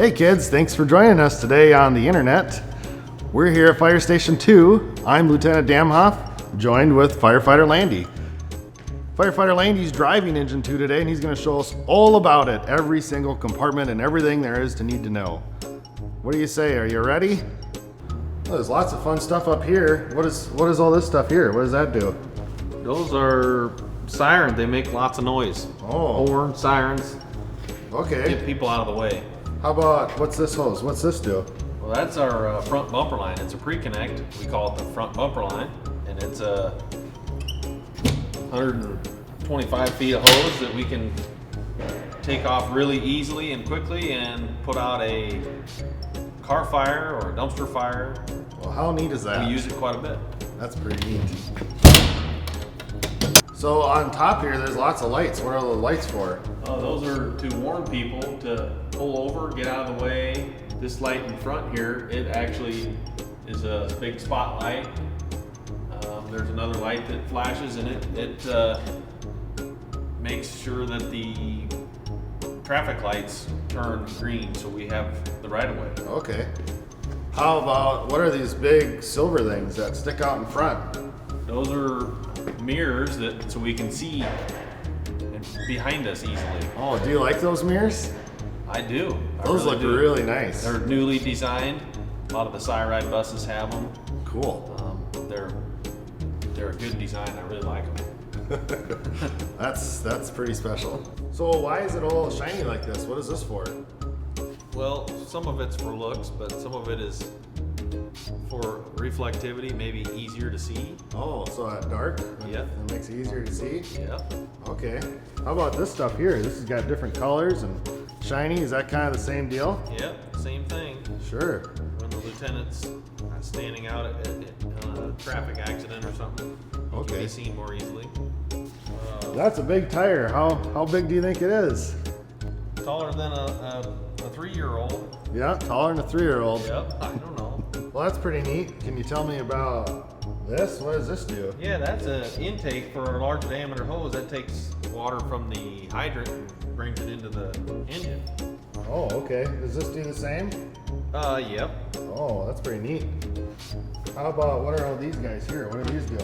Hey kids, thanks for joining us today on the internet. We're here at Fire Station 2. I'm Lieutenant Damhof, joined with Firefighter Lande. Firefighter Lande's driving Engine 2 today, and he's going to show us all about it, every single compartment and everything there is to need to know. What do you say? Are you ready? Well, there's lots of fun stuff up here. What is all this stuff here? What does that do? Those are sirens. They make lots of noise. Oh. Horn, sirens. Okay. Get people out of the way. How about, what's this hose? What's this do? Well, that's our front bumper line. It's a pre-connect. We call it the front bumper line. And it's a 125 feet of hose that we can take off really easily and quickly and put out a car fire or a dumpster fire. Well, how neat is that? We use it quite a bit. That's pretty neat. So on top here, there's lots of lights. What are the lights for? Those are to warn people to pull over, get out of the way. This light in front here, it actually is a big spotlight. There's another light that flashes, and it makes sure that the traffic lights turn green, so we have the right of way. Okay. How about, what are these big silver things that stick out in front? Those are mirrors so we can see behind us easily. Oh, do you like those mirrors? I do. Those look really nice. They're newly designed. A lot of the Siren buses have them. Cool. They're a good design. I really like them. That's pretty special. So why is it all shiny like this? What is this for? Well, some of it's for looks, but some of it is for reflectivity, maybe easier to see. Oh, so at dark? Yeah. It makes it easier to see? Yeah. Okay. How about this stuff here? This has got different colors and shiny. Is that kind of the same deal? Yep, same thing. Sure. When the lieutenant's standing out at a traffic accident or something, he can be seen more easily. That's a big tire. How big do you think it is? Taller than a 3-year-old. Yeah, taller than a 3-year-old. Yep, I don't know. Well, that's pretty neat. Can you tell me about this? What does this do? Yeah, that's an intake for a large diameter hose that takes water from the hydrant and brings it into the engine. Oh, okay. Does this do the same? Yep. Oh, that's pretty neat. How about, what are all these guys here? What do these do?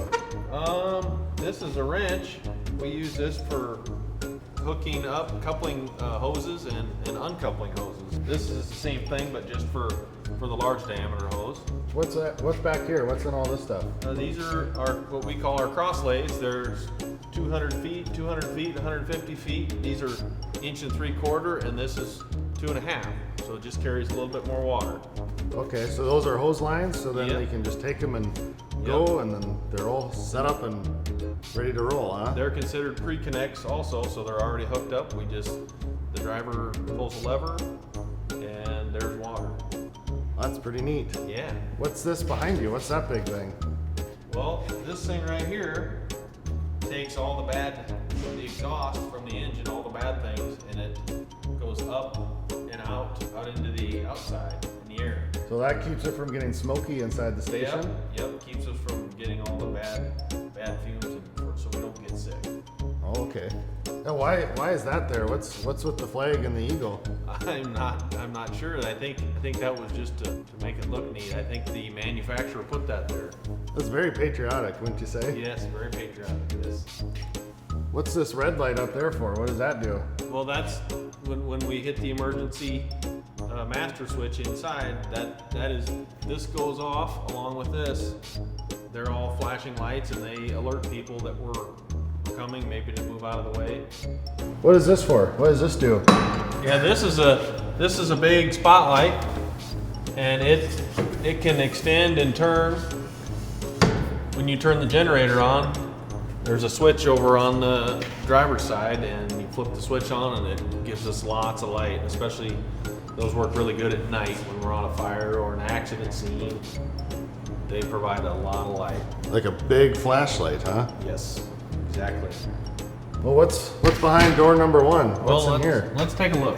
This is a wrench. We use this for hooking up, coupling hoses and uncoupling hoses. This is the same thing, but just for the large diameter hose. What's that? What's back here? What's in all this stuff? These are what we call our cross lays. There's 200 feet, 200 feet, 150 feet. These are 1 3/4, and this is 2.5. So it just carries a little bit more water. Okay, so those are hose lines, so then Yep. they can just take them and go, and then they're all set up and ready to roll, huh? They're considered pre-connects also, so they're already hooked up. The driver pulls a lever, and there's water. That's pretty neat. Yeah. What's this behind you? What's that big thing? Well, this thing right here takes all the exhaust from the engine, all the bad things, and it goes up and out into the outside in the air. So that keeps it from getting smoky inside the station? Yep, keeps us from getting all the bad fumes so we don't get sick. Oh, okay. Now why is that there? What's with the flag and the eagle? I'm not sure. I think that was just to make it look neat. I think the manufacturer put that there. That's very patriotic, wouldn't you say? Yes, very patriotic. Yes. What's this red light up there for? What does that do? Well, that's when we hit the emergency master switch inside. This goes off along with this. They're all flashing lights, and they alert people that we're coming, maybe to move out of the way. What is this for? What does this do? Yeah, this is a big spotlight, and it can extend and turn. When you turn the generator on, there's a switch over on the driver's side, and you flip the switch on, and it gives us lots of light. Especially those work really good at night when we're on a fire or an accident scene. They provide a lot of light. Like a big flashlight, huh? Yes, exactly. Well, what's behind door number 1? What's in here? Let's take a look.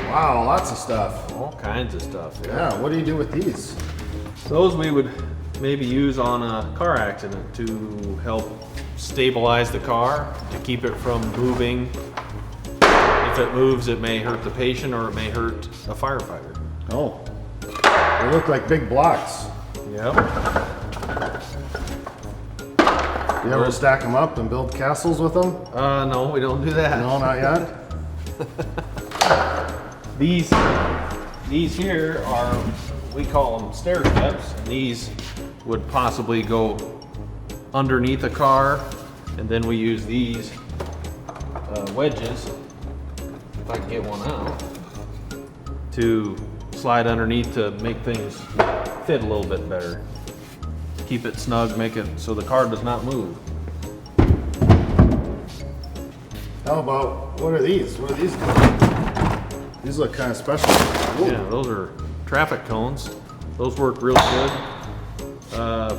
Wow, lots of stuff. All kinds of stuff. Yeah, what do you do with these? Those we would maybe use on a car accident to help stabilize the car, to keep it from moving. If it moves, it may hurt the patient or it may hurt a firefighter. Oh, they look like big blocks. Yep. You ever stack them up and build castles with them? No, we don't do that. No, not yet. These here are, we call them stair steps, and these would possibly go underneath a car, and then we use these wedges, if I can get one out, to slide underneath to make things fit a little bit better. Keep it snug, make it so the car does not move. How about, what are these? What are these? These look kind of special. Ooh. Yeah, those are traffic cones. Those work real good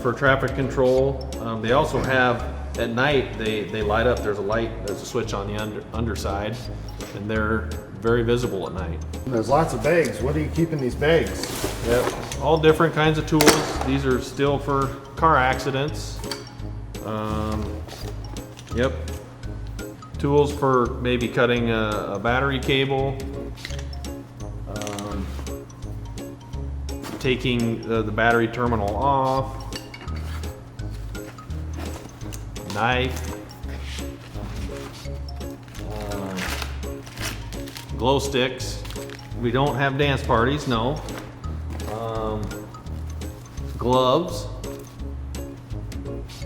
for traffic control. They also have, at night, they light up. There's a switch on the underside, and they're very visible at night. And there's lots of bags. What are you keeping these bags? Yep, all different kinds of tools. These are still for car accidents. Yep, tools for maybe cutting a battery cable, taking the battery terminal off, knife, glow sticks. We don't have dance parties, no. Gloves,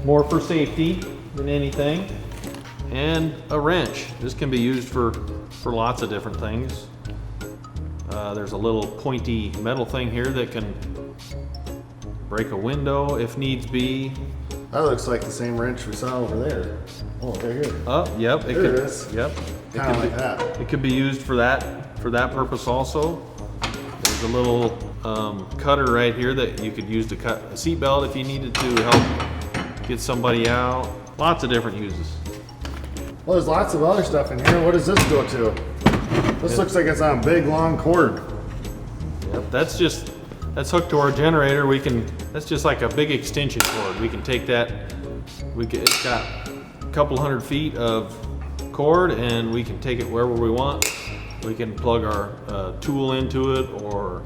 more for safety than anything, and a wrench. This can be used for lots of different things. There's a little pointy metal thing here that can break a window if needs be. That looks like the same wrench we saw over there. Oh, they're here. Oh, yep. There it is. Yep. Kind of like that. It could be used for that purpose also. There's a little cutter right here that you could use to cut a seatbelt if you needed to help get somebody out. Lots of different uses. Well, there's lots of other stuff in here. What does this go to? This looks like it's on a big long cord. Yep, that's hooked to our generator. That's just like a big extension cord. We can take that, it's got a couple hundred feet of cord, and we can take it wherever we want. We can plug our tool into it, or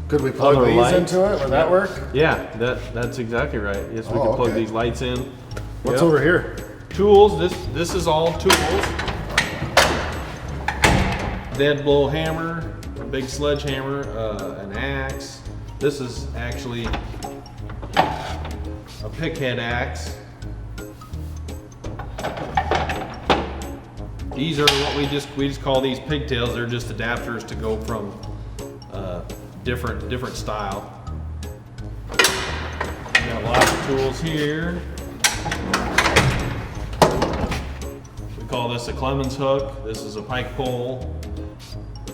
could we plug other these lights into it? Would that work? Yeah, that's exactly right. Yes, we can plug these lights in. What's over here? Tools. This is all tools. Dead blow hammer, a big sledgehammer, an axe. This is actually a pickhead axe. These are what we just call these pigtails. They're just adapters to go from different style. We got lots of tools here. We call this a Clemens hook. This is a pike pole.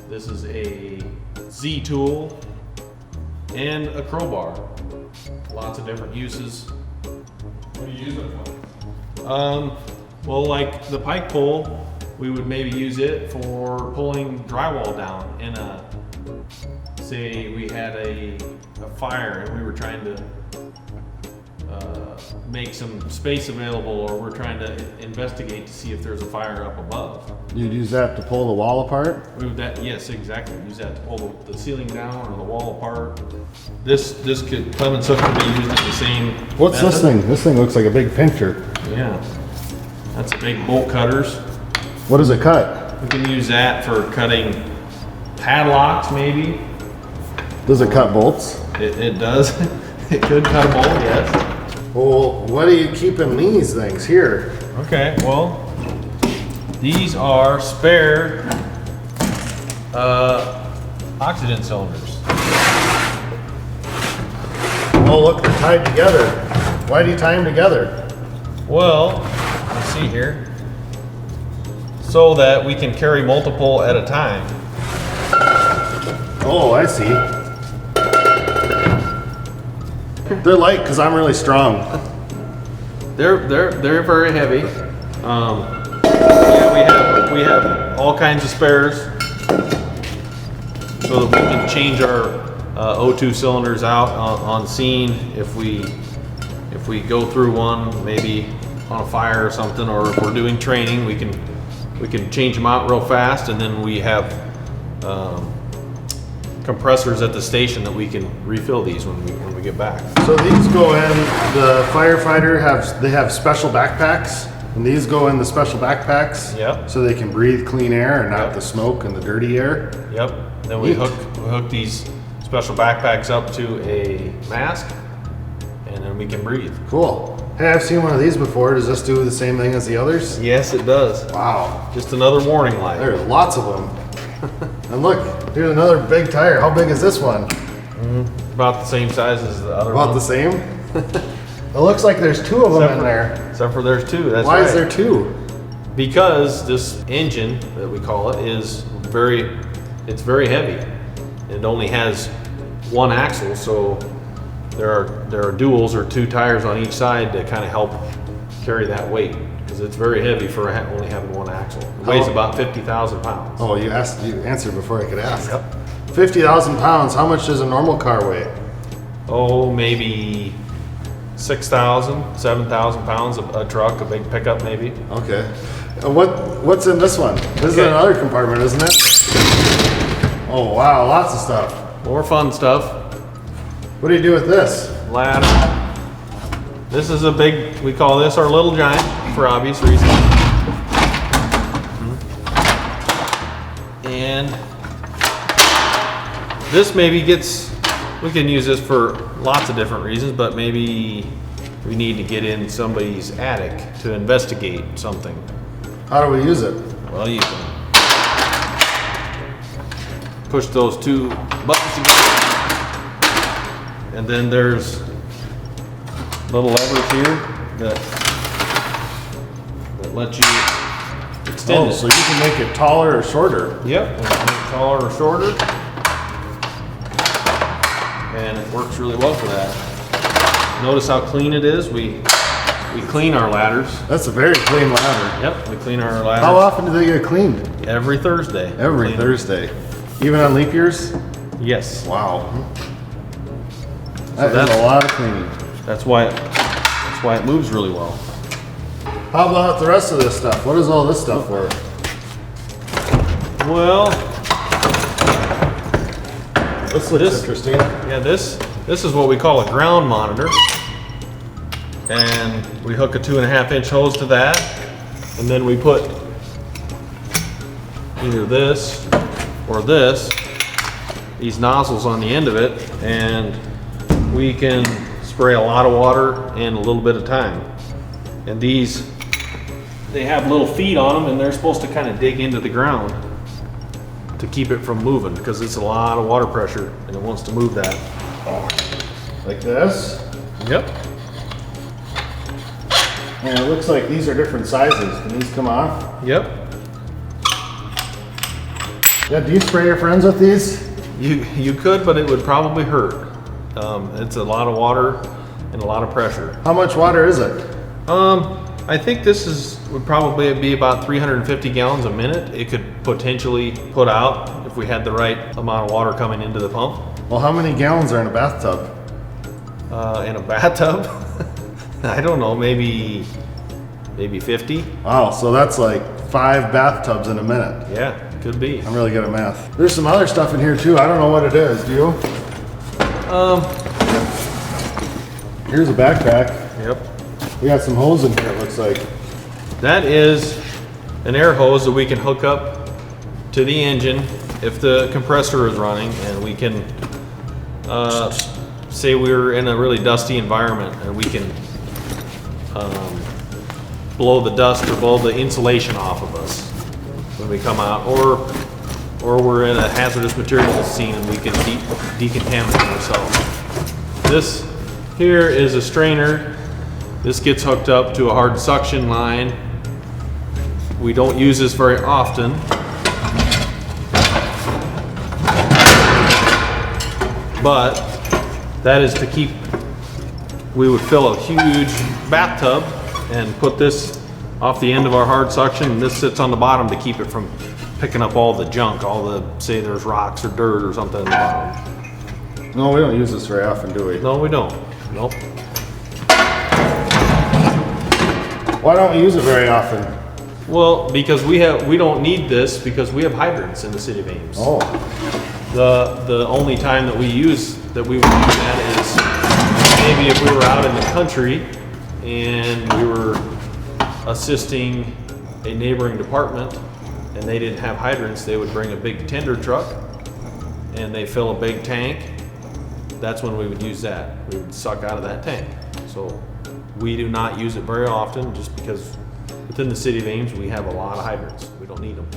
This is a Z tool and a crowbar. Lots of different uses. What do you use it for? Well, like the pike pole, we would maybe use it for pulling drywall down in say we had a fire and we were trying to make some space available, or we're trying to investigate to see if there's a fire up above. You'd use that to pull the wall apart? Yes, exactly. Use that to pull the ceiling down or the wall apart. Clemens hook could be used in the same What's method. this thing? This thing looks like a big pincher. Yeah, that's big bolt cutters. What does it cut? We can use that for cutting padlocks, maybe. Does it cut bolts? It does. It could cut a bolt, yes. Well, what do you keep in these things here? Okay, well, these are spare oxygen cylinders. Oh, look, they're tied together. Why do you tie them together? Well, let's see here. So that we can carry multiple at a time. Oh, I see. They're light because I'm really strong. They're very heavy. Yeah, we have all kinds of spares, so that we can change our O2 cylinders out on scene if we go through one, maybe on a fire or something, or if we're doing training, we can We can change them out real fast, and then we have compressors at the station that we can refill these when we get back. So these go in the Firefighter they have special backpacks, and these go in the special backpacks. Yep. So they can breathe clean air and not the smoke and the dirty air. Yep. Then we Neat. hook these special backpacks up to a mask, and then we can breathe. Cool. Hey, I've seen one of these before. Does this do the same thing as the others? Yes, it does. Wow. Just another warning light. There's lots of them. And look, here's another big tire. How big is this one? About the same size as the other About one. the same? It looks like there's two of them in there. Except for there's two. That's Why right. is there two? Because this engine that we call it is very heavy. It only has one axle, so there are duals or two tires on each side that kind of help carry that weight, because it's very heavy for only having one axle. It weighs about 50,000 pounds. Oh, you answered before I could ask. Yep. 50,000 pounds. How much does a normal car weigh? Oh, maybe 6,000, 7,000 pounds. A truck, a big pickup, maybe. Okay. What's in this one? This is Okay. another compartment, isn't it? Oh wow, lots of stuff. More fun stuff. What do you do with this? Ladder. This is a big. We call this our little giant for obvious reasons. And this maybe we can use this for lots of different reasons, but maybe we need to get in somebody's attic to investigate something. How do we use it? Well, you can push those two buttons together, and then there's little levers here that let you extend it. So you can make it taller or shorter. Yep, and make it taller or shorter, and it works really well for that. Notice how clean it is. We clean our ladders. That's a very clean ladder. Yep, we clean our ladders. How often do they get cleaned? Every Thursday. Every Clean them. Thursday. Even on leap years? Yes. Wow. That is that's- a lot of cleaning. That's why it moves really well. How about the rest of this stuff? What is all this stuff for? Well, This looks This- interesting. yeah, this is what we call a ground monitor, and we hook a 2.5-inch hose to that, and then we put either this or these nozzles on the end of it, and we can spray a lot of water in a little bit of time. And they have little feet on them, and they're supposed to kind of dig into the ground to keep it from moving, because it's a lot of water pressure and it wants to move that. Like this. Yep. And it looks like these are different sizes. Can these come off? Yep. Yeah, do you spray your friends with these? You could, but it would probably hurt. It's a lot of water and a lot of pressure. How much water is it? I think would probably be about 350 gallons a minute. It could potentially put out if we had the right amount of water coming into the pump. Well, how many gallons are in a bathtub? In a bathtub, I don't know, maybe 50. Wow, so that's like 5 bathtubs in a minute. Yeah, could be. I'm really good at math. There's some other stuff in here too. I don't know what it is. Do you? Here's a backpack. Yep. We got some hose in here, it looks like. That is an air hose that we can hook up to the engine if the compressor is running, and we can say we're in a really dusty environment, and we can blow the dust or blow the insulation off of us when we come out, or we're in a hazardous materials scene and we can decontaminate ourselves. This here is a strainer. This gets hooked up to a hard suction line. We don't use this very often. But that is to keep, we would fill a huge bathtub and put this off the end of our hard suction, and this sits on the bottom to keep it from picking up all the junk, say there's rocks or dirt or something in the bottom. No, we don't use this very often, do we? No, we don't. Nope. Why don't we use it very often? Well, because we don't need this because we have hydrants in the city of Ames. Oh, The only time that we would use that is maybe if we were out in the country and we were assisting a neighboring department and they didn't have hydrants, they would bring a big tender truck and they fill a big tank. That's when we would use that. We would suck out of that tank. So we do not use it very often just because within the city of Ames we have a lot of hydrants. We don't need them.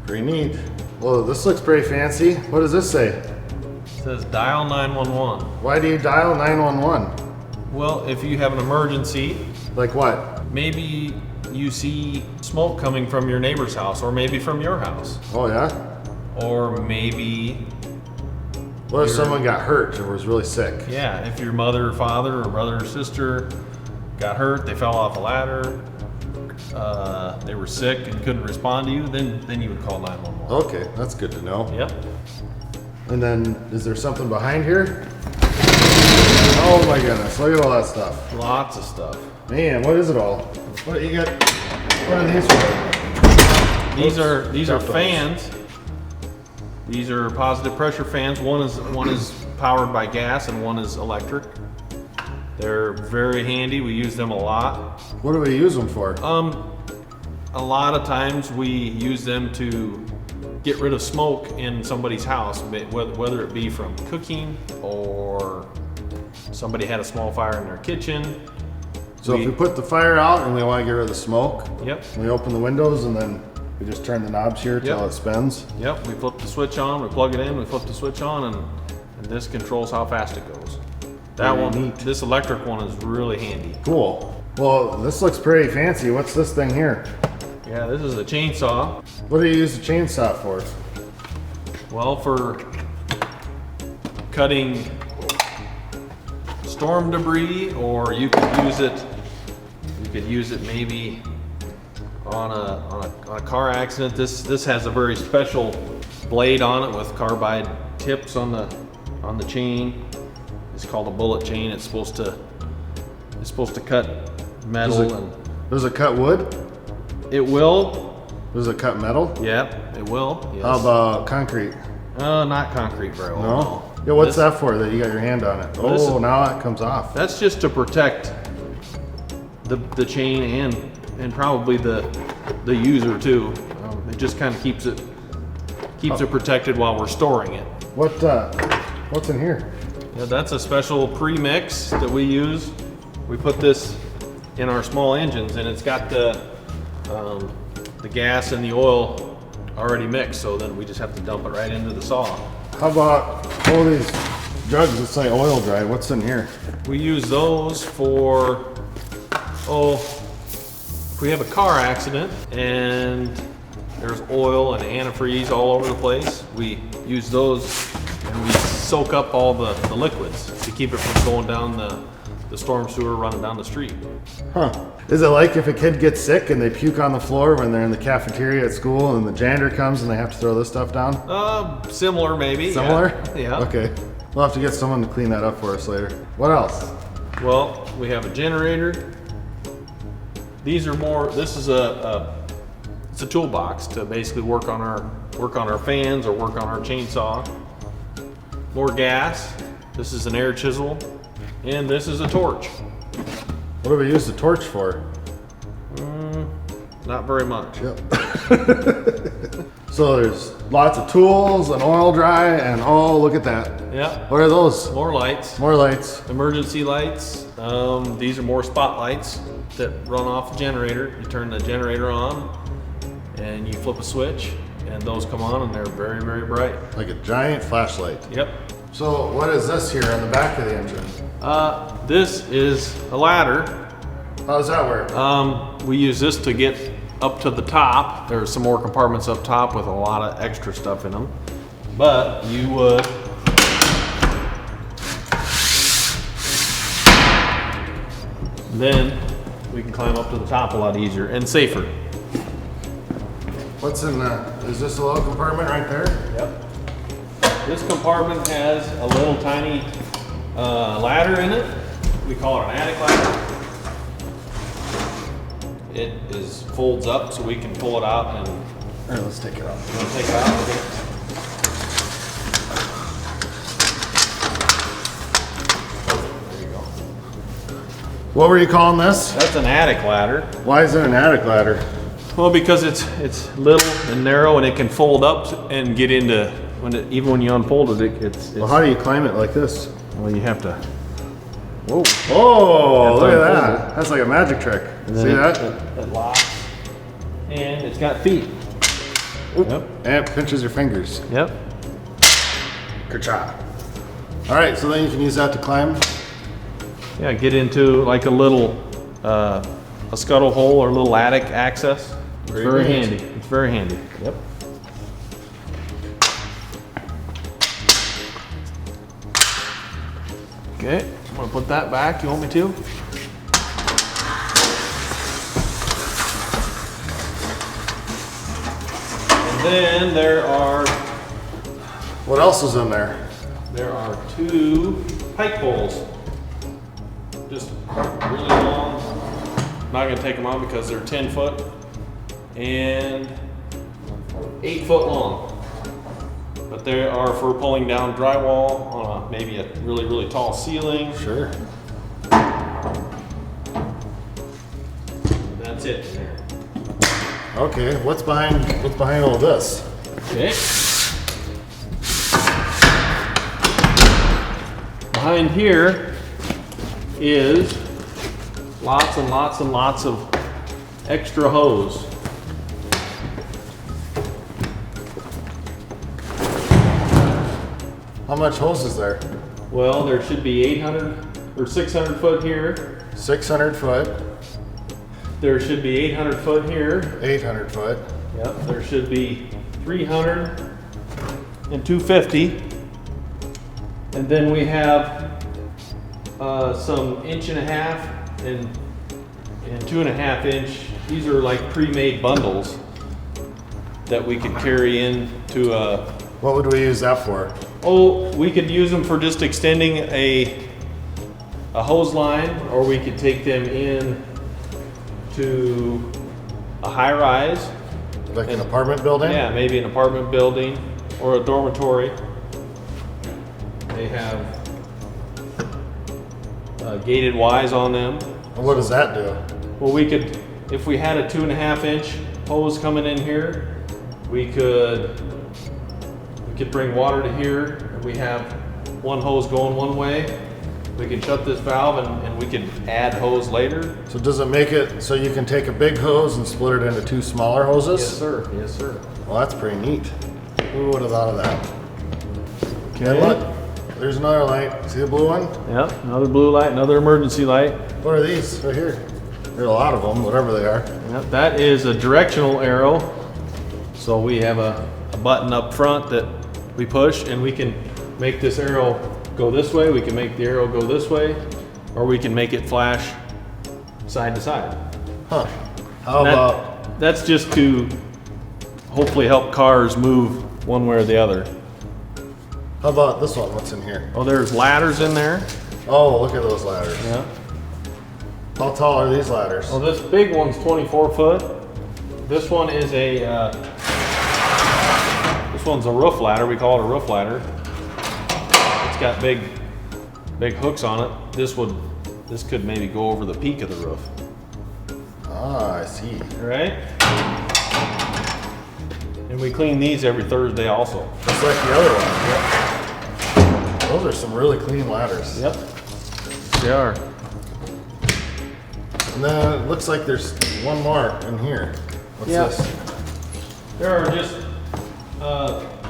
pretty neat. Well, this looks pretty fancy. What does this say? It says dial 911. Why do you dial 911? Well, if you have an emergency, Like what? maybe you see smoke coming from your neighbor's house or maybe from your house. Oh yeah? Or maybe, What if someone got hurt or was really sick? yeah, if your mother or father or brother or sister got hurt, they fell off a ladder, they were sick and couldn't respond to you, then you would call 911. Okay, that's good to know. Yep. And then, is there something behind here? Oh my goodness, look at all that stuff. Lots of stuff. Man, what is it all? What you got? What are these for? These are Drop those. fans. These are positive pressure fans. One is powered by gas and one is electric. They're very handy. We use them a lot. What do we use them for? A lot of times we use them to get rid of smoke in somebody's house, whether it be from cooking or somebody had a small fire in their kitchen. So if we put the fire out and we want to get rid of the smoke, Yep. we open the windows and then we just turn the knobs here till Yep. it spins. Yep, we flip the switch on, we plug it in, we flip the switch on, and this controls how fast it goes. That Very one, neat. this electric one is really handy. Cool. Well, this looks pretty fancy. What's this thing here? Yeah, this is a chainsaw. What do you use the chainsaw for? Well, for cutting storm debris, or you could use it. You could use it maybe on a car accident. This has a very special blade on it with carbide tips on the chain. It's called a bullet chain. It's supposed to cut metal, and Does it cut wood? it will. Does it cut metal? Yep, it will. Yes. How about concrete? Not concrete, bro. No? Yeah, what's This- that for that you got your hand on it? This Oh, is- now it comes off. That's just to protect the chain and probably the user too. It just kind of keeps it protected while we're storing it. What's in here? Yeah, that's a special pre-mix that we use. We put this in our small engines, and it's got the gas and the oil already mixed. So then we just have to dump it right into the saw. How about all these jugs that say oil dry? What's in here? We use those for, if we have a car accident and there's oil and antifreeze all over the place, we use those and we soak up all the liquids to keep it from going down the storm sewer running down the street. Huh. Is it like if a kid gets sick and they puke on the floor when they're in the cafeteria at school and the janitor comes and they have to throw this stuff down? Similar maybe. Similar? Yeah. Okay. We'll have to get someone to clean that up for us later. What else? Well, we have a generator. These are more. This is it's a toolbox to basically work on our fans or work on our chainsaw. More gas. This is an air chisel, and this is a torch. What do we use the torch for? Not very much. Yep. So there's lots of tools and oil dry and oh, look at that. Yeah. What are those? More lights. More lights. Emergency lights. These are more spotlights that run off the generator. You turn the generator on, and you flip a switch, and those come on, and they're very, very bright. Like a giant flashlight. Yep. So what is this here on the back of the engine? This is a ladder. How does that work? We use this to get up to the top. There's some more compartments up top with a lot of extra stuff in them. But you would then we can climb up to the top a lot easier and safer. What's in is this a little compartment right there? Yep. This compartment has a little tiny ladder in it. We call it an attic ladder. it is folds up so we can pull it out and All right, let's take it out. you wanna take it out. Okay. There you go. What were you calling this? That's an attic ladder. Why is it an attic ladder? Well, because it's little and narrow and it can fold up and get into even when you unfold it, it's Well, how do you climb it like this? well, you have to. Whoa! Oh, That's look at unfolded. that. That's like a magic trick. And See then that? It locks, and it's got feet. Yep. And it pinches your fingers. Yep. Ka-cha. All right, so then you can use that to climb. Yeah, get into like a little a scuttle hole or a little attic access. It's Very very neat. handy. It's very handy. Yep. Okay, I'm gonna put that back. You want me to? And then there are What else is in there? 2 pike poles. Just really long. Not gonna take them out because they're 10 foot and 8 foot long. But they are for pulling down drywall on maybe a really, really tall ceiling. Sure. That's it in there. Okay, what's behind all this? Okay. Behind here is lots and lots and lots of extra hose. How much hose is there? Well, there should be 800 or 600 foot here. 600 foot, There should be 800 foot here. 800 foot. Yep. There should be 300 and 250. And then we have some 1.5 and 2.5 inch. These are like pre-made bundles that we could carry into a. What would we use that for? Oh, we could use them for just extending a hose line, or we could take them in to a high rise. Like an apartment building? Yeah, maybe an apartment building or a dormitory. They have gated Ys on them. And what does that do? Well, we could, if we had a 2.5 inch hose coming in here, we could bring water to here, and we have one hose going one way. We can shut this valve and we can add hose later. So does it make it so you can take a big hose and split it into 2 smaller hoses? Yes, sir. Yes, sir. Well, that's pretty neat. Who would have thought of that? Okay. And look, there's another light. See the blue one? Yep, another blue light, another emergency light. What are these right here? There are a lot of them, whatever they are. Yep, that is a directional arrow. So we have a button up front that we push, and we can make this arrow go this way, we can make the arrow go this way, or we can make it flash side to side. Huh. How about, That's just to hopefully help cars move one way or the other. how about this one? What's in here? Oh, there's ladders in there. Oh, look at those ladders. Yeah. How tall are these ladders? Well, this big one's 24 foot. This one is this one's a roof ladder. We call it a roof ladder. It's got big hooks on it. This could maybe go over the peak of the roof. Ah, I see. All right. And we clean these every Thursday also. Just like the other one. Yep. Those are some really clean ladders. Yep. They are. And then it looks like there's one more in here. What's Yep. this? There are just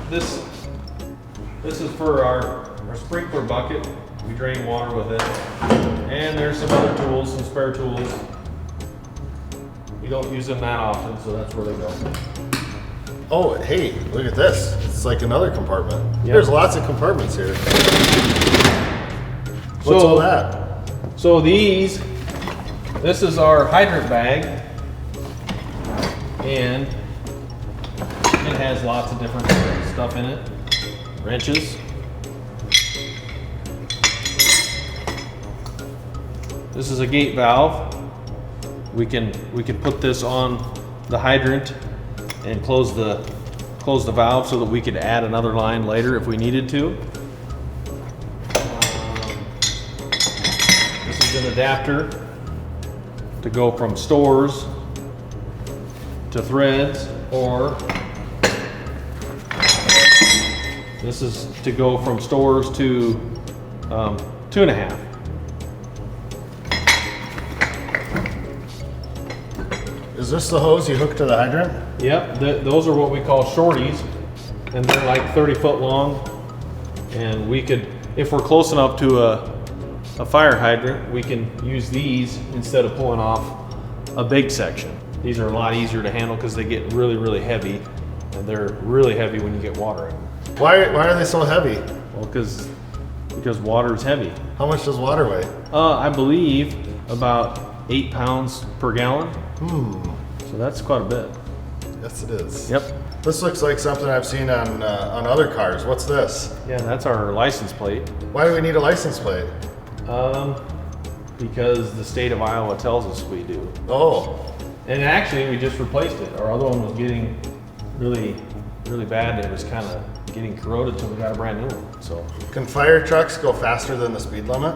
this is for our sprinkler bucket. We drain water with it. And there's some other tools, some spare tools. We don't use them that often, so that's where they go. Oh, hey, look at this. It's like another compartment. Yep. There's lots of compartments here. What's all that? So this is our hydrant bag, and it has lots of different stuff in it. Wrenches. This is a gate valve. we can put this on the hydrant and close the valve so that we could add another line later if we needed to. This is an adapter to go from stores to threads, or this is to go from stores to 2.5. Is this the hose you hook to the hydrant? Yep, those are what we call shorties, and they're like 30 foot long. And we could, if we're close enough to a fire hydrant, we can use these instead of pulling off a big section. These are a lot easier to handle because they get really, really heavy, and they're really heavy when you get water in them. Why are they so heavy? Well, because water is heavy. How much does water weigh? I believe about 8 pounds per gallon. So that's quite a bit. Yes, it is. Yep. This looks like something I've seen on other cars. What's this? Yeah, that's our license plate. Why do we need a license plate? Because the state of Iowa tells us we do. Oh. And actually, we just replaced it. Our other one was getting really, really bad. It was kind of getting corroded, so we got a brand new one. So. Can fire trucks go faster than the speed limit?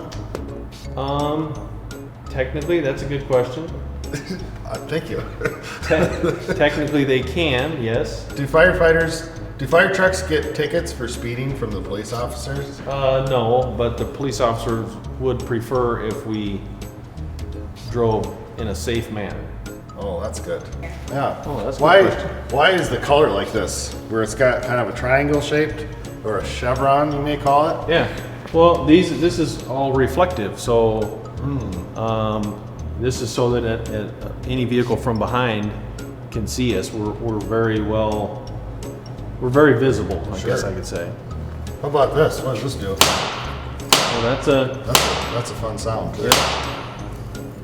Technically, that's a good question. Thank you. Technically, they can, yes. Do fire trucks get tickets for speeding from the police officers? No, but the police officers would prefer if we drove in a safe manner. Oh, that's good. Yeah. Oh, that's a good question. Why is the color like this? Where it's got kind of a triangle shaped, or a chevron, you may call it? Yeah. Well, this is all reflective, so this is so that any vehicle from behind can see us. We're very very visible, I guess I could say. How about this? What does this do? Well, that's a fun sound too.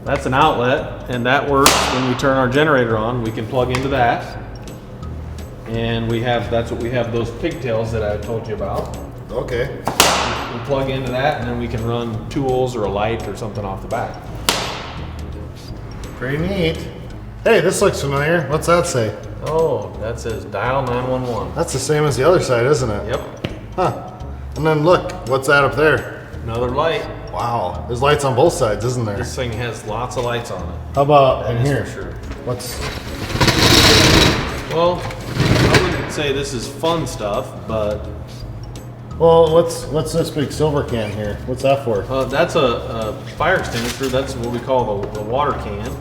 That's an outlet, and that works when we turn our generator on. We can plug into that, and that's what we have, those pigtails that I told you about. Okay. We plug into that, and then we can run tools or a light or something off the back. Pretty neat. Hey, this looks familiar. What's that say? Oh, that says dial 911. That's the same as the other side, isn't it? Yep. Huh. And then look, what's that up there? Another light. Wow. There's lights on both sides, isn't there? This thing has lots of lights on it. How about That in is here? for sure. Well, I wouldn't say this is fun stuff, but what's this big silver can here? What's that for? that's a fire extinguisher. That's what we call the water can,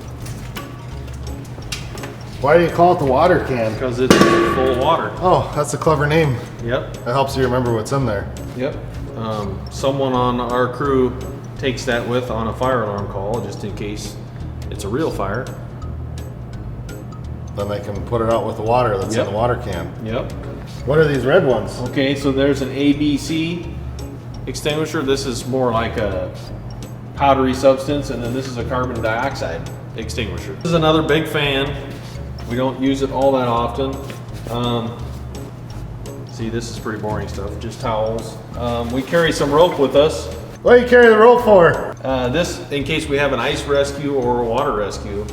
Why do you call it the water can? because it's full of water. Oh, that's a clever name. Yep. That helps you remember what's in there. Yep. Someone on our crew takes that with on a fire alarm call, just in case it's a real fire. Then they can put it out with the water that's in the water can. Yep. What are these red ones? Okay, so there's an ABC extinguisher. This is more like a powdery substance, and then this is a carbon dioxide extinguisher. This is another big fan. We don't use it all that often. See, this is pretty boring stuff, just towels. We carry some rope with us. What do you carry the rope for? This, in case we have an ice rescue or a water rescue.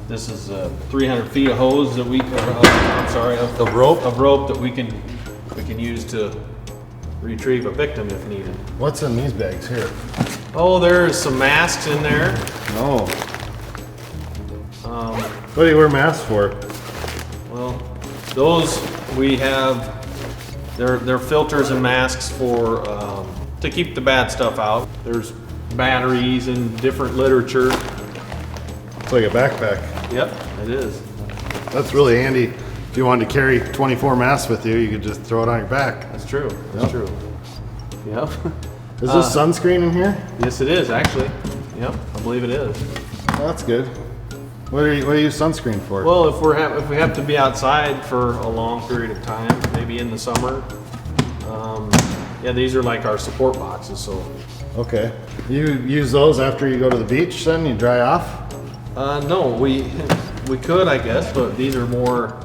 This is 300 feet of hose that of rope that we can use to retrieve a victim if needed. What's in these bags here? Oh, there's some masks in there. Oh. What do you wear masks for? Well, those we have. They're filters and masks for to keep the bad stuff out. There's batteries and different literature. It's like a backpack. Yep, it is. That's really handy. If you wanted to carry 24 masks with you, you could just throw it on your back. That's true. That's true. Yep. Is this sunscreen in here? Yes, it is actually. Yep, I believe it is. Oh, that's good. What do you use sunscreen for? Well, if we have to be outside for a long period of time, maybe in the summer, yeah, these are like our support boxes. So. Okay. You use those after you go to the beach, then you dry off? No, we could, I guess, but these are more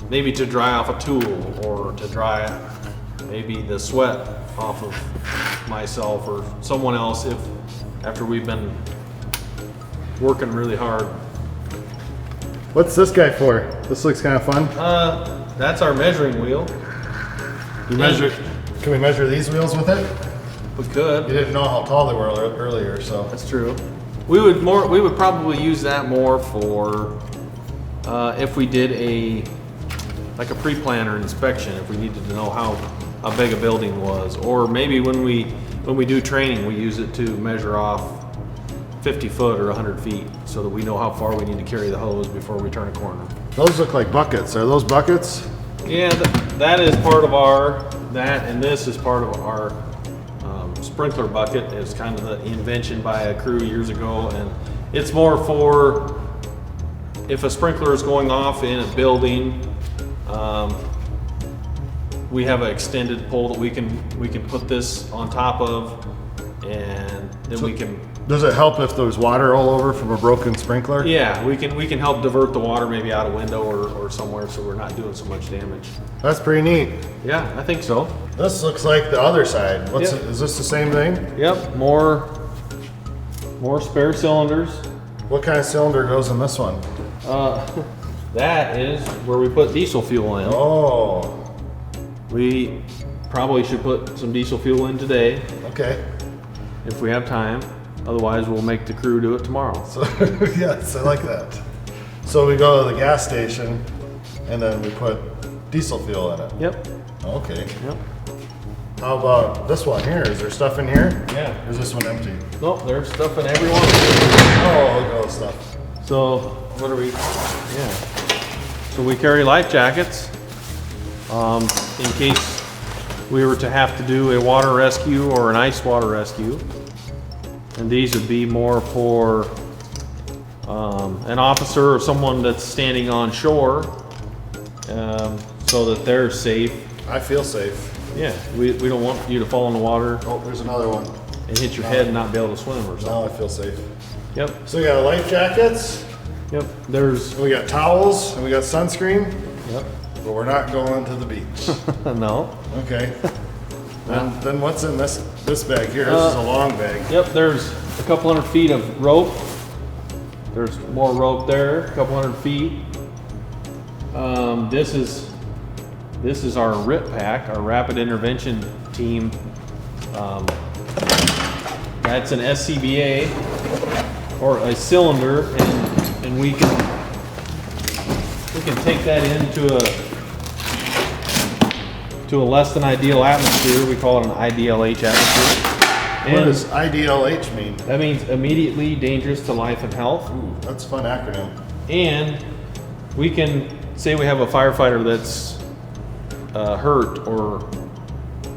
maybe to dry off a tool or to dry maybe the sweat off of myself or someone else if after we've been working really hard. What's this guy for? This looks kind of fun. That's our measuring wheel. You measure? Can we measure these wheels with it? We could. You didn't know how tall they were earlier, so. That's true. We would probably use that more for if we did a pre-plan or inspection, if we needed to know how big a building was, or maybe when we do training, we use it to measure off 50 foot or 100 feet so that we know how far we need to carry the hose before we turn a corner. Those look like buckets. Are those buckets? Yeah, that is part of and this is part of our sprinkler bucket. It's kind of the invention by a crew years ago, and it's more for if a sprinkler is going off in a building. We have an extended pole that we can put this on top of, and then we can. Does it help if there's water all over from a broken sprinkler? Yeah, we can help divert the water maybe out a window or somewhere, so we're not doing so much damage. That's pretty neat. Yeah, I think so. This looks like the other side. Yep. Is this the same thing? Yep, more spare cylinders. What kind of cylinder goes in this one? That is where we put diesel fuel in. Oh. We probably should put some diesel fuel in today Okay. if we have time. Otherwise, we'll make the crew do it tomorrow. So, yes, I like that. So we go to the gas station and then we put diesel fuel in it. Yep. Okay. Yep. How about this one here? Is there stuff in here? Yeah. Or is this one empty? Nope, there's stuff in every one. Oh, look at all the stuff. So, what are we? Yeah. So we carry life jackets in case we were to have to do a water rescue or an ice water rescue. And these would be more for an officer or someone that's standing on shore, so that they're safe. I feel safe. Yeah, we don't want you to fall in the water Oh, there's another one. and hit your head and not be able to swim or Now something. I feel safe. Yep, So we got life jackets, yep. There's and we got towels, and we got sunscreen, yep. but we're not going to the beach. No. Okay. Then what's in this bag here? This is a long bag. Yep, there's a couple hundred feet of rope. There's more rope there, a couple hundred feet. This is our RIT pack, our Rapid Intervention Team. That's an SCBA or a cylinder, and we can take that into a less than ideal atmosphere. We call it an IDLH atmosphere. What And does IDLH mean? that means immediately dangerous to life and health. Ooh, that's a fun acronym. And we can say we have a firefighter that's hurt or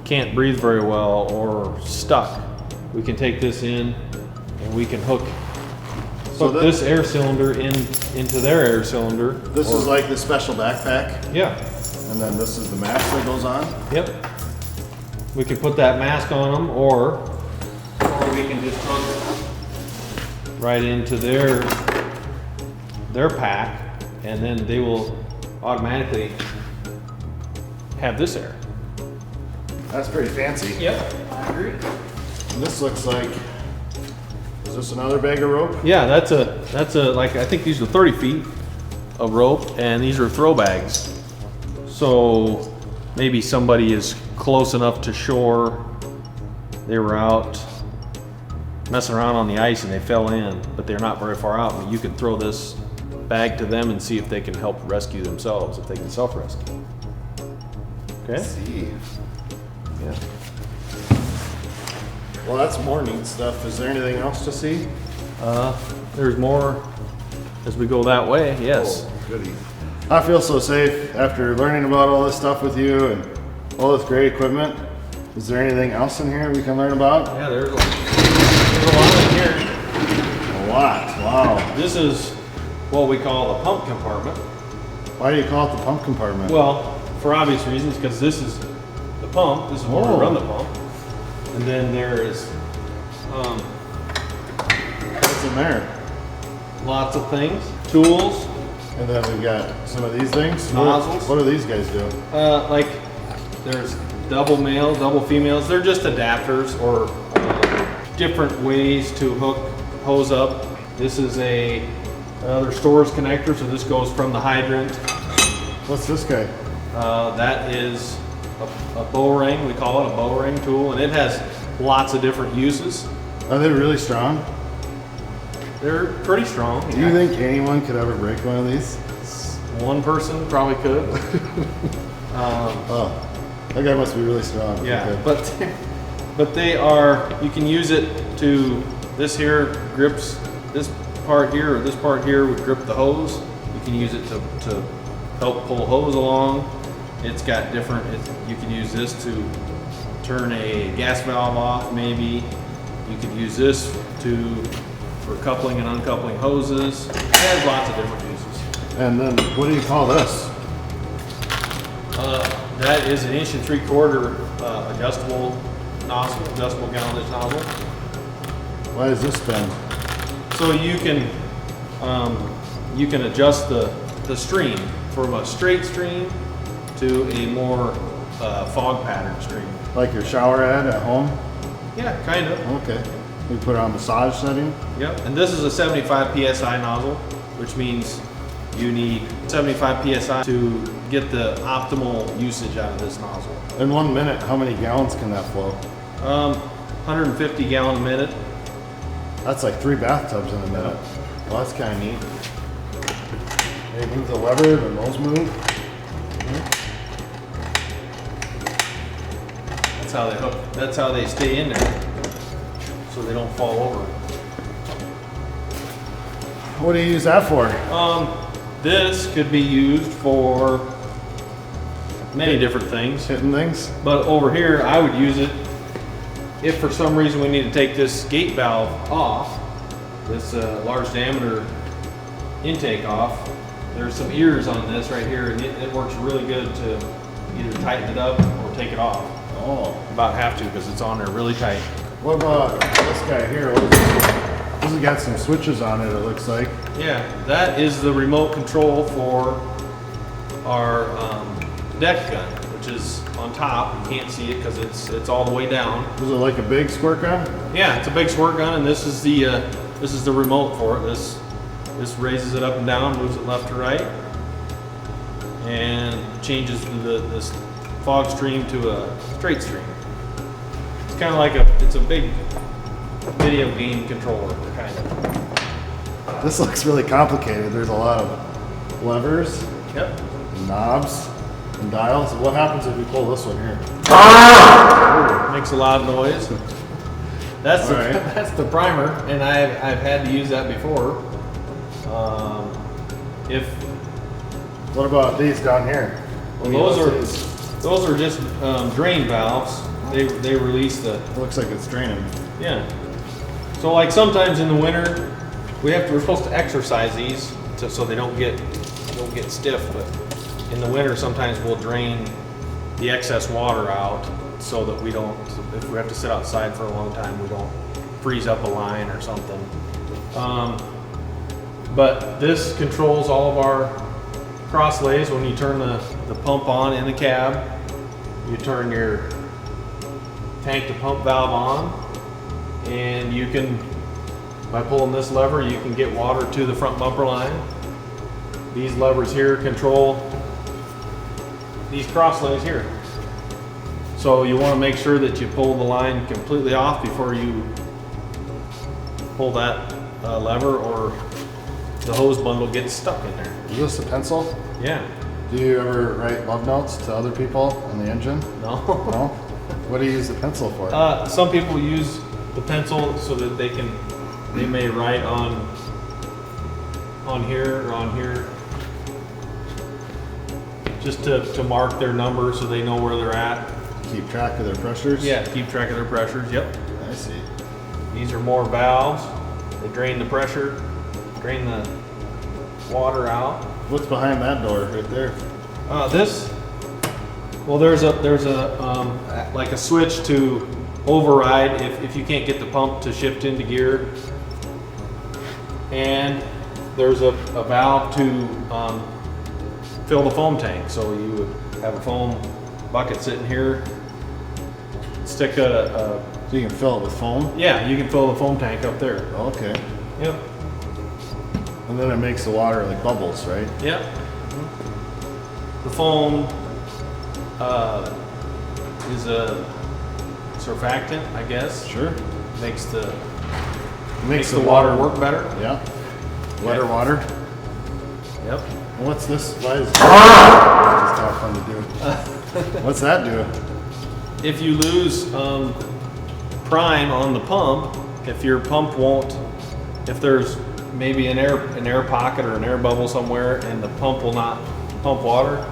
can't breathe very well or stuck. We can take this in and we can hook this air cylinder into their air cylinder. This is like the special backpack, Yeah. and then this is the mask that goes on. Yep. We can put that mask on them, or we can just hook right into their pack, and then they will automatically have this air. That's pretty fancy. Yep, I agree. And this looks like, is this another bag of rope? Yeah, that's a like I think these are 30 feet of rope, and these are throw bags. So maybe somebody is close enough to shore. They were out messing around on the ice and they fell in, but they're not very far out. But you can throw this bag to them and see if they can help rescue themselves, if they can self-rescue. Okay? Let's see. Yeah. Well, that's more neat stuff. Is there anything else to see? There's more as we go that way. Yes. Oh, goody. I feel so safe after learning about all this stuff with you and all this great equipment. Is there anything else in here we can learn about? Yeah, there's a lot in here. A lot. Wow. This is what we call the pump compartment. Why do you call it the pump compartment? Well, for obvious reasons, because this is the pump. This is where we run the pump. And then there is what's in there? lots of things, tools. And then we've got some of these things. Nozzles. What do these guys do? Like there's double male, double females. They're just adapters or different ways to hook hose up This is another stores connector, so this goes from the hydrant. What's this guy? That is a bow ring. We call it a bow ring tool, and it has lots of different uses. Are they really strong? They're pretty strong. Do you think anyone could ever break one of these? One person probably could. Oh, that guy must be really strong. Yeah, Okay. but they are. You can use it to. This here grips this part here, or this part here would grip the hose. You can use it to help pull hose along. It's got different. You can use this to turn a gas valve off. Maybe you could use this for coupling and uncoupling hoses. It has lots of different uses. And then, what do you call this? That is an 1 3/4 adjustable nozzle, adjustable gallonage nozzle. Why does this spin? So you can adjust the stream from a straight stream to a more fog pattern stream. Like your shower head at home? Yeah, kind of. Okay. We put it on massage setting? Yep. And this is a 75 psi nozzle, which means you need 75 psi to get the optimal usage out of this nozzle. In 1 minute, how many gallons can that flow? 150 gallon a minute. That's like 3 bathtubs in a minute. Well, that's kind of neat. They move the lever, the nose move. That's how they hook. That's how they stay in there, so they don't fall over. What do you use that for? This could be used for many different things. Hitting things? But over here, I would use it if for some reason we need to take this gate valve off, this large diameter intake off. There's some ears on this right here, and it works really good to either tighten it up or take it off. Oh. About have to, because it's on there really tight. What about this guy here? This has got some switches on it, it looks like. Yeah, that is the remote control for our deck gun, which is on top. You can't see it because it's all the way down. Is it like a big squirt gun? Yeah, it's a big squirt gun, and this is the remote for it. This raises it up and down, moves it left to right, and changes this fog stream to a straight stream. It's kind of like it's a big video game controller, kind of. This looks really complicated. There's a lot of levers, Yep. knobs, and dials. What happens if we pull this one here? Makes a lot of noise. That's the, All right. that's the primer, and I've had to use that before. What about these down here? Those are just drain valves. They release the. It looks like it's draining. Yeah. So like sometimes in the winter, we're supposed to exercise these so they don't get stiff. But in the winter, sometimes we'll drain the excess water out so that we don't. If we have to sit outside for a long time, we don't freeze up a line or something. But this controls all of our cross lays. When you turn the pump on in the cab, you turn your tank to pump valve on, and you can, by pulling this lever, you can get water to the front bumper line. These levers here control these cross lays here. So you want to make sure that you pull the line completely off before you pull that lever, or the hose bundle gets stuck in there. Is this a pencil? Yeah. Do you ever write love notes to other people in the engine? No. No? What do you use the pencil for? Some people use the pencil so that they may write on here or on here, just to mark their number so they know where they're at. Keep track of their pressures? Yeah, keep track of their pressures. Yep. I see. These are more valves. They drain the pressure, drain the water out. What's behind that door right there? There's a like a switch to override if you can't get the pump to shift into gear, and there's a valve to fill the foam tank. So you would have a foam bucket sitting here, stick So you can fill it with foam? yeah, you can fill the foam tank up there. Okay. Yep. And then it makes the water like bubbles, right? Yep. The foam is a surfactant, I guess. Sure. Makes the Makes the water work better. Yeah. Wetter water. Yep. And what's this? Why is just not fun to do? What's that do? If you lose prime on the pump, if your pump won't, if there's maybe an air pocket or an air bubble somewhere and the pump will not pump water,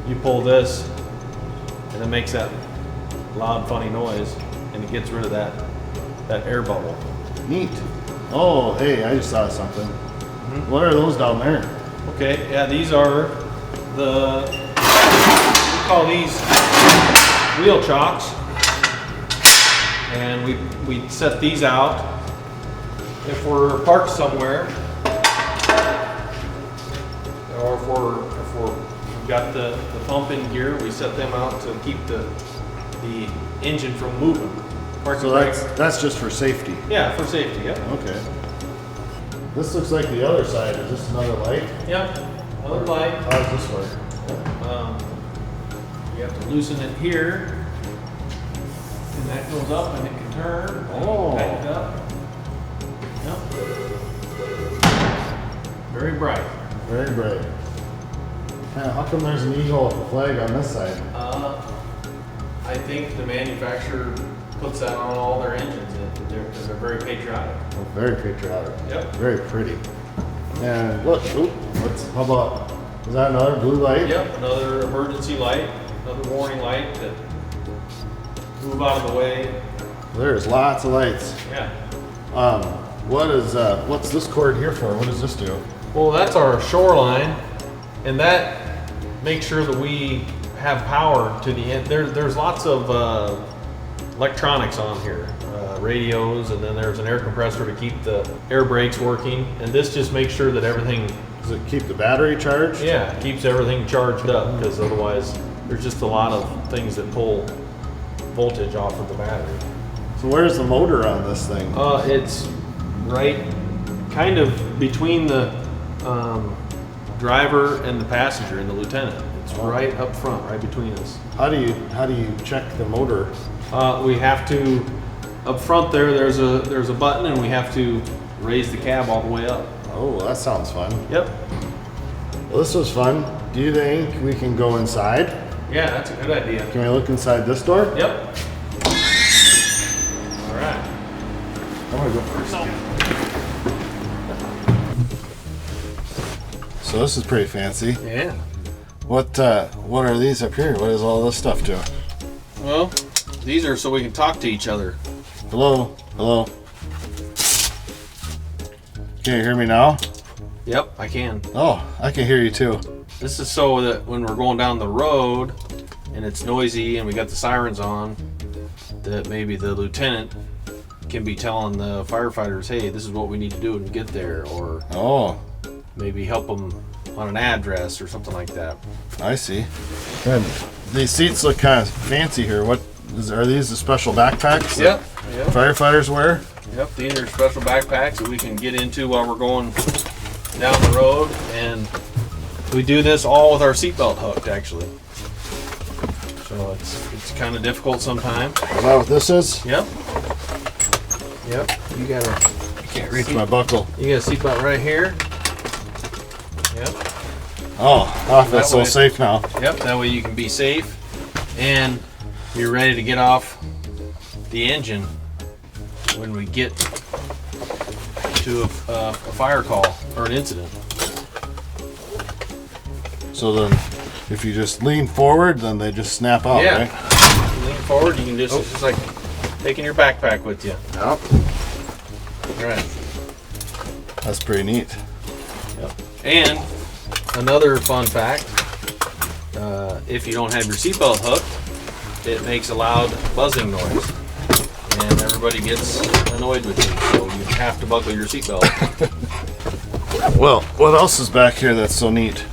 you pull this and it makes that loud funny noise and it gets rid of that air bubble. Neat. Oh, hey, I just saw something. What are those down there? Okay, yeah, these are we call these wheel chocks, and we set these out if we're parked somewhere, or if we've got the pump in gear, we set them out to keep the engine from moving. So that's just for safety. Yeah, for safety. Yep. Okay. This looks like the other side. Is this another light? Yep. Another light. How does this work? You have to loosen it here, and that goes up and it can turn. Oh. Tighten it up. Yep. Very bright. Very bright. How come there's an eagle with a flag on this side? I think the manufacturer puts that on all their engines because they're very patriotic. Oh, very patriotic. Yep. Very pretty. And look, how about, is that another blue light? Yep, another emergency light, another warning light that move out of the way. There's lots of lights. Yeah. What's this cord here for? What does this do? Well, that's our shoreline, and that makes sure that we have power to the end. There's lots of electronics on here, radios, and then there's an air compressor to keep the air brakes working, and this just makes sure that everything. Does it keep the battery charged? Yeah, it keeps everything charged up, because otherwise there's just a lot of things that pull voltage off of the battery. So where's the motor on this thing? It's right kind of between the driver and the passenger and the lieutenant. It's right up front, right between us. How do you check the motor? We have to, up front there's a button, and we have to raise the cab all the way up. Oh, that sounds fun. Yep. Well, this was fun. Do you think we can go inside? Yeah, that's a good idea. Can we look inside this door? Yep. All right. I'm gonna go first. So this is pretty fancy. Yeah. What are these up here? What does all this stuff do? Well, these are so we can talk to each other. Hello? Hello? Can you hear me now? Yep, I can. Oh, I can hear you too. This is so that when we're going down the road and it's noisy and we got the sirens on, that maybe the lieutenant can be telling the firefighters, hey, this is what we need to do and get there, or maybe help them on an address or something like that. I see. And these seats look kind of fancy here. Are these the special backpacks that firefighters wear? Yep, these are special backpacks that we can get into while we're going down the road, and we do this all with our seatbelt hooked, actually. So it's kind of difficult sometimes. Is that what this is? Yep. Yep. You Can't reach my buckle. You got a seatbelt right here. Yep. Oh, that's so safe now. Yep. That way you can be safe, and you're ready to get off the engine when we get to a fire call or an incident. So then, if you just lean forward, then they just snap out, right? You lean forward, you can just, it's just like taking your backpack with you. Yep. All right. That's pretty neat. Yep. And another fun fact, if you don't have your seatbelt hooked, it makes a loud buzzing noise. And everybody gets annoyed with you, so you have to buckle your seatbelt. Well, what else is back here that's so neat?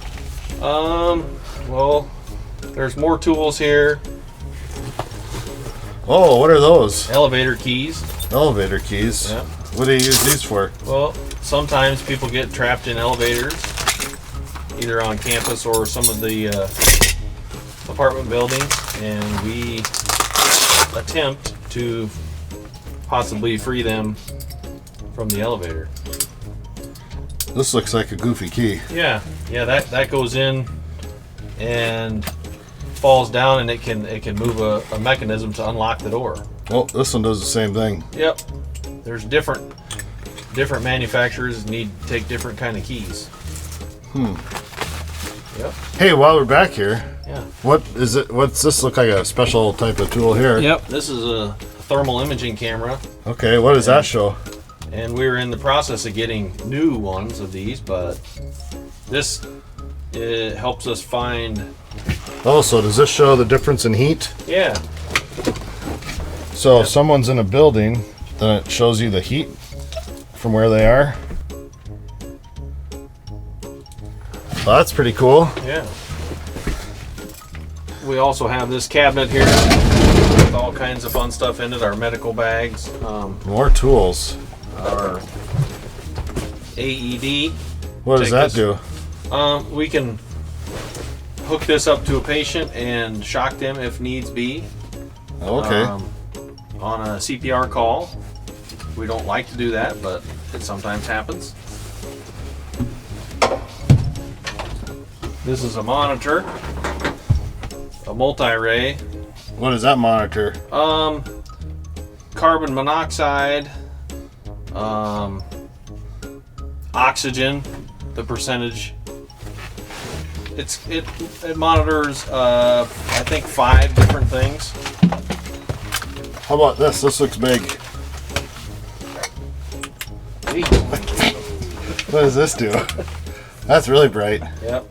Well, there's more tools here. Oh, what are those? Elevator keys. Elevator keys. Yep. What do you use these for? Well, sometimes people get trapped in elevators, either on campus or some of the apartment buildings, and we attempt to possibly free them from the elevator. This looks like a goofy key. Yeah, that goes in and falls down, and it can move a mechanism to unlock the door. Oh, this one does the same thing. Yep. There's different manufacturers take different kind of keys. Yep. Hey, while we're back here, Yeah. what is it? What's this look like? A special type of tool here? Yep. This is a thermal imaging camera, Okay, what does that show? and we're in the process of getting new ones of these, but this helps us find. Oh, so does this show the difference in heat? Yeah. So if someone's in a building, then it shows you the heat from where they are. Well, that's pretty cool. Yeah. We also have this cabinet here with all kinds of fun stuff in it. Our medical bags, More tools. our AED. What does Take that this. do? We can hook this up to a patient and shock them if needs be. Okay. On a CPR call. We don't like to do that, but it sometimes happens. This is a monitor, a multi-ray. What does that monitor? Carbon monoxide, oxygen, the percentage. It monitors I think 5 different things. How about this? This looks big. What does this do? That's really bright. Yep.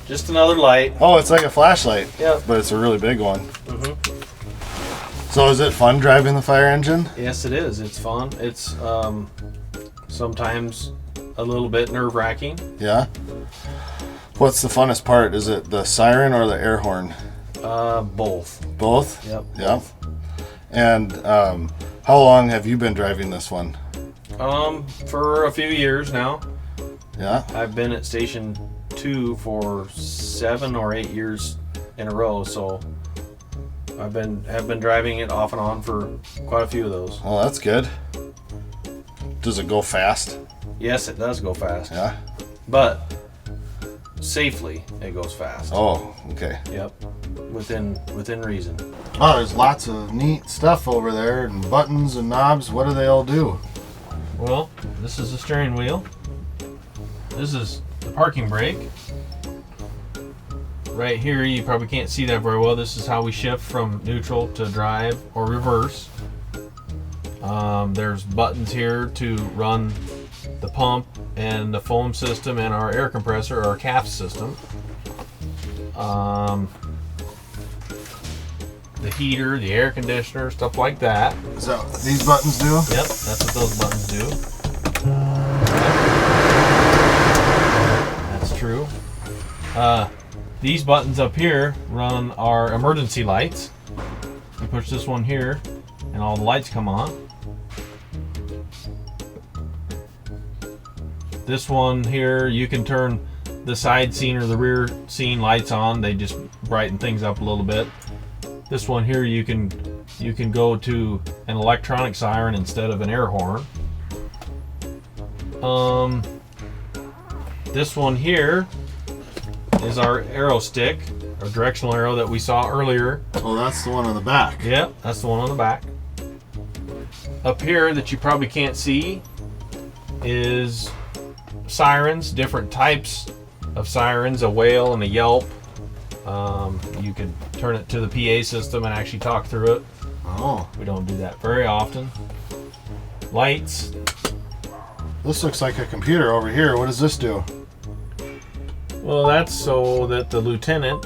Just another light. Oh, it's like a flashlight. Yep. But it's a really big one. So is it fun driving the fire engine? Yes, it is. It's fun. It's sometimes a little bit nerve-wracking. Yeah. What's the funnest part? Is it the siren or the air horn? Both. Both? Yep. Yeah. And how long have you been driving this one? For a few years now. Yeah. I've been at Station 2 for 7 or 8 years in a row, so have been driving it off and on for quite a few of those. Oh, that's good. Does it go fast? Yes, it does go fast. Yeah. But safely, it goes fast. Oh, okay. Yep. Within reason. Oh, there's lots of neat stuff over there, and buttons and knobs. What do they all do? Well, this is the steering wheel. This is the parking brake. Right here, you probably can't see that very well. This is how we shift from neutral to drive or reverse. There's buttons here to run the pump and the foam system and our air compressor, our CAF system. The heater, the air conditioner, stuff like that. Is that what these buttons do? Yep, that's what those buttons do. That's true. These buttons up here run our emergency lights. You push this one here and all the lights come on. This one here, you can turn the side scene or the rear scene lights on. They just brighten things up a little bit. This one here, you can go to an electronic siren instead of an air horn. This one here is our arrow stick, our directional arrow that we saw earlier. Oh, that's the one on the back. Yep, that's the one on the back. Up here that you probably can't see is sirens, different types of sirens, a wail and a yelp. You could turn it to the PA system and actually talk through it. Oh. We don't do that very often. Lights. This looks like a computer over here. What does this do? Well, that's so that the lieutenant,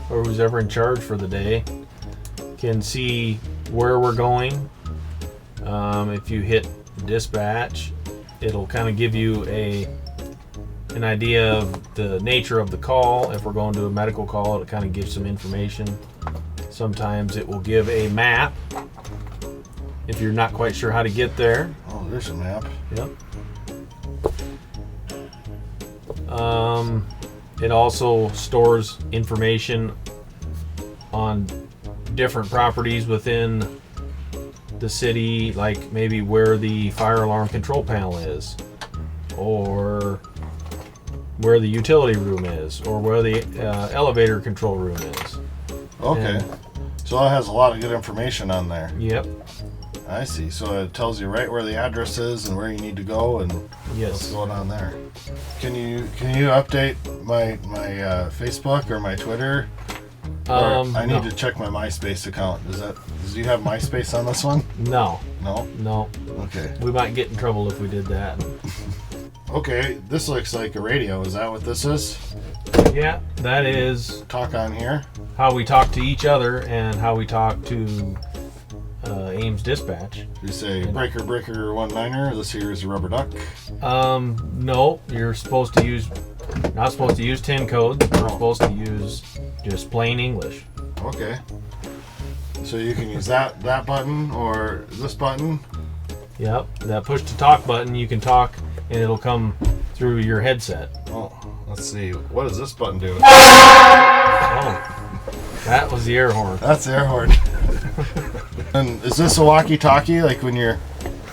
or who's ever in charge for the day, can see where we're going. If you hit dispatch, it'll kind of give you an idea of the nature of the call. If we're going to a medical call, it'll kind of give some information. Sometimes it will give a map if you're not quite sure how to get there. Oh, there's a map. Yep. It also stores information on different properties within the city, like maybe where the fire alarm control panel is, or where the utility room is, or where the elevator control room is. Okay. And, So it has a lot of good information on there. yep. I see. So it tells you right where the address is and where you need to go and what's Yes. going on there. Can you update my Facebook or my Twitter? Or I need No. to check my MySpace account. Do you have MySpace on this one? No. No? No. Okay. We might get in trouble if we did that. Okay, this looks like a radio. Is that what this is? Yeah, that is Talk on here. how we talk to each other and how we talk to Ames Dispatch. You say breaker 19er. This here is a rubber duck. No, you're supposed to use, not supposed to use 10 codes. We're supposed to use just plain English. Okay. So you can use that button or this button. Yep, that push to talk button, you can talk and it'll come through your headset. Oh, let's see. What does this button do? Oh, that was the air horn. That's the air horn. And is this a walkie-talkie? Like when you're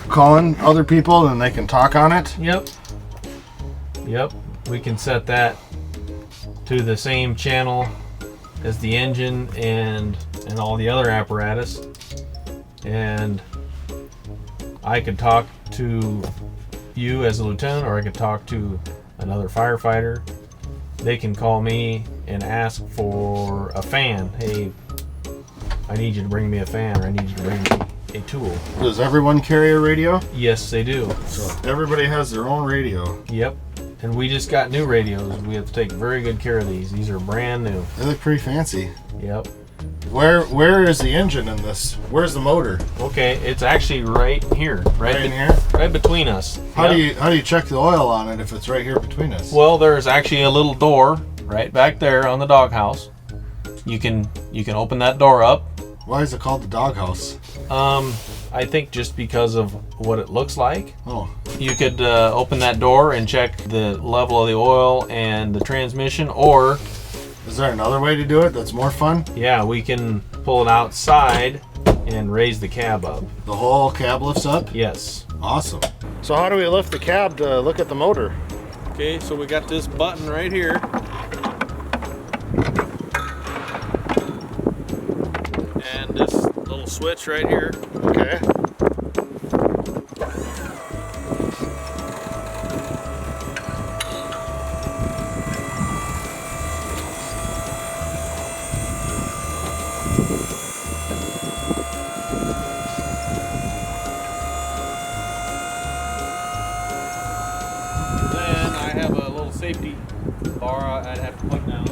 calling other people and they can talk on it? Yep. Yep, we can set that to the same channel as the engine and all the other apparatus. And I could talk to you as a lieutenant, or I could talk to another firefighter. They can call me and ask for a fan. Hey, I need you to bring me a fan, or I need you to bring me a tool. Does everyone carry a radio? Yes, they do. So everybody has their own radio. Yep. And we just got new radios. We have to take very good care of these. These are brand new. They look pretty fancy. Yep. Where is the engine in this? Where's the motor? Okay, it's actually right here. Right in here? Right between us. How Yep. do you check the oil on it if it's right here between us? Well, there's actually a little door right back there on the doghouse. You can open that door up. Why is it called the doghouse? I think just because of what it looks like. Oh, You could open that door and check the level of the oil and the transmission, or is there another way to do it that's more fun? yeah, we can pull it outside and raise the cab up. The whole cab lifts up? Yes. Awesome. So how do we lift the cab to look at the motor? Okay, so we got this button right here. And this little switch right here. Okay. Then I have a little safety bar I'd have to plug down.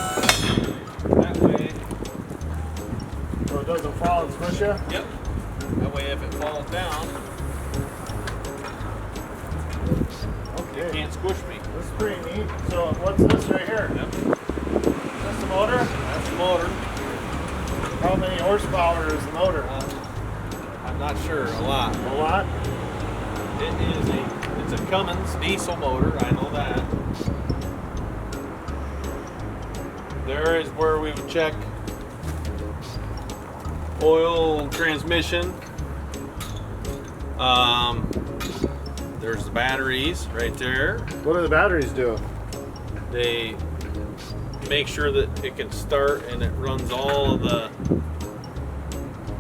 That way, So it doesn't fall and squish you? yep. That way if it falls down, it Okay. can't squish me. This is pretty neat. So what's this right here? Yep. Is this the motor? That's the motor. How many horsepower is the motor? I'm not sure, a lot. A lot? It's a Cummins diesel motor, I know that. There is where we would check oil, transmission. There's the batteries right there. What do the batteries do? They make sure that it can start and it runs all the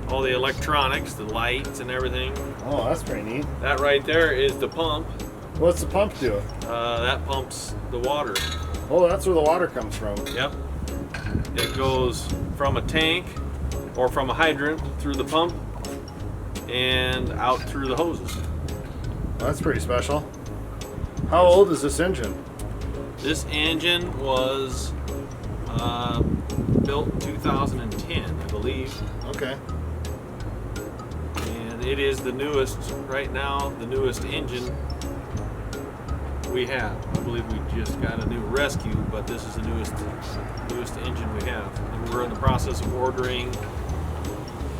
electronics, the lights and everything. Oh, that's pretty neat. That right there is the pump. What's the pump do? That pumps the water. Oh, that's where the water comes from. Yep. It goes from a tank or from a hydrant through the pump and out through the hoses. That's pretty special. How old is this engine? This engine was built in 2010, I believe. Okay. And it is the newest, right now, the newest engine we have. I believe we just got a new rescue, but this is the newest engine we have. And we're in the process of ordering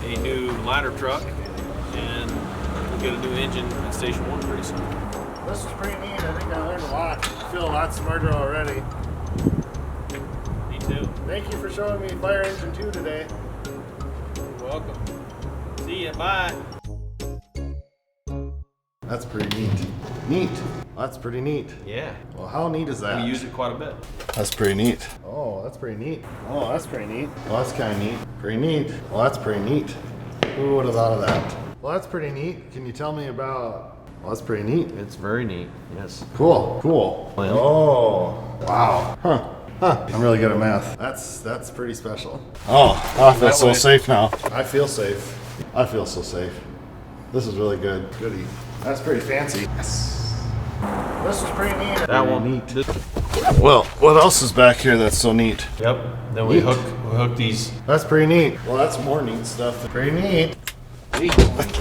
a new ladder truck, and we'll get a new engine at Station 1 pretty soon. This is pretty neat. I think I learned a lot. I feel a lot smarter already. Me too. Thank you for showing me Fire Engine 2 today. You're welcome. See ya. Bye. That's pretty neat. Neat. That's pretty neat. Yeah. Well, how neat is that? We use it quite a bit. That's pretty neat. Oh, that's pretty neat. Oh, that's pretty neat. Well, that's kind of neat. Pretty neat. Well, that's pretty neat. Who would have thought of that? Well, that's pretty neat. Can you tell me about... Well, that's pretty neat. It's very neat. Yes. Cool. Cool. Well. Oh, wow. Huh. Huh. I'm really good at math. That's pretty special. Oh, I feel so safe now. I feel safe. I feel so safe. This is really good. Goody. That's pretty fancy. Yes. This is pretty neat. That one. Neat. Well, what else is back here that's so neat? Yep. Then we Neat. hook these. That's pretty neat. Well, that's more neat stuff. Pretty neat. Neat.